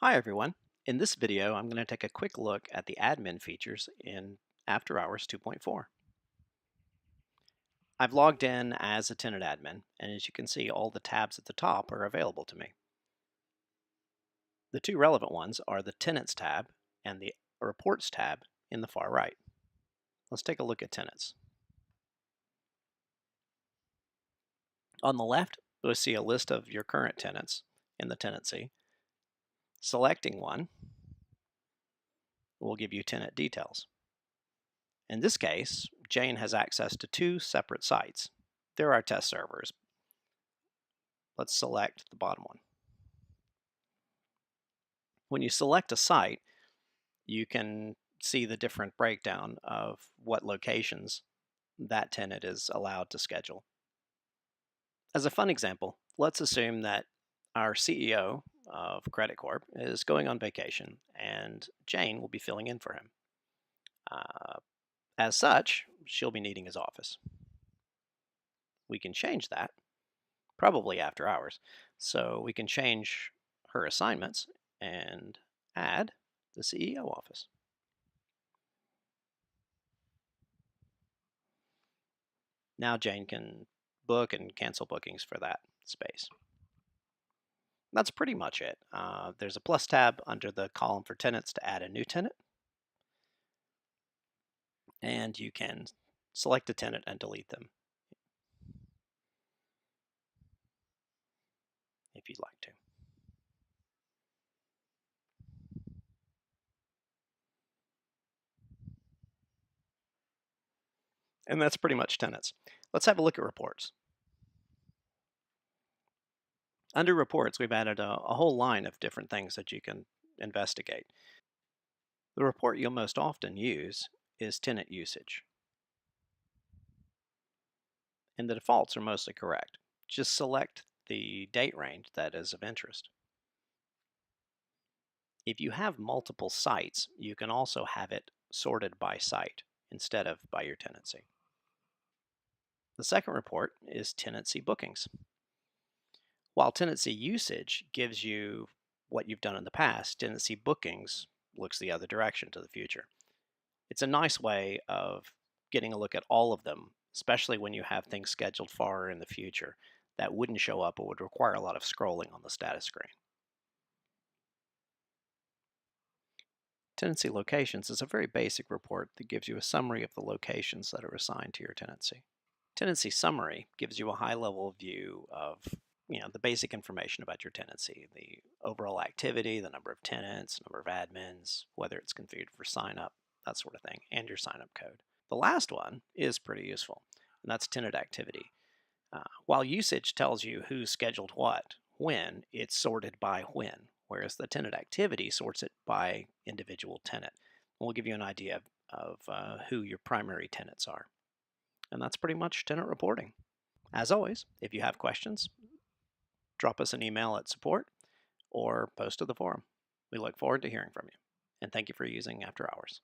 Hi everyone. In this video, I'm going to take a quick look at the admin features in AfterHours 2.4. I've logged in as a tenant admin, and as you can see, all the tabs at the top are available to me. The two relevant ones are the Tenants tab and the Reports tab in the far right. Let's take a look at Tenants. On the left, you'll see a list of your current tenants in the tenancy. Selecting one will give you tenant details. In this case, Jane has access to two separate sites. There are test servers. Let's select the bottom one. When you select a site, you can see the different breakdown of what locations that tenant is allowed to schedule. As a fun example, let's assume that our CEO of Credit Corp is going on vacation and Jane will be filling in for him. As such, she'll be needing his office. We can change that, probably after hours. So we can change her assignments and add the CEO office. Now Jane can book and cancel bookings for that space. That's pretty much it. There's a plus tab under the column for tenants to add a new tenant. And you can select a tenant and delete them if you'd like to. And that's pretty much tenants. Let's have a look at reports. Under reports, we've added a whole line of different things that you can investigate. The report you'll most often use is tenant usage. And the defaults are mostly correct. Just select the date range that is of interest. If you have multiple sites, you can also have it sorted by site instead of by your tenancy. The second report is tenancy bookings. While tenancy usage gives you what you've done in the past, tenancy bookings looks the other direction to the future. It's a nice way of getting a look at all of them, especially when you have things scheduled far in the future that wouldn't show up or would require a lot of scrolling on the status screen. Tenancy locations is a very basic report that gives you a summary of the locations that are assigned to your tenancy. Tenancy summary gives you a high-level view of the basic information about your tenancy, the overall activity, the number of tenants, number of admins, whether it's configured for sign-up, that sort of thing, and your sign-up code. The last one is pretty useful, and that's tenant activity. While usage tells you who's scheduled what, when, it's sorted by when, whereas the tenant activity sorts it by individual tenant. And we'll give you an idea of who your primary tenants are. And that's pretty much tenant reporting. As always, if you have questions, drop us an email at support or post to the forum. We look forward to hearing from you. And thank you for using After Hours.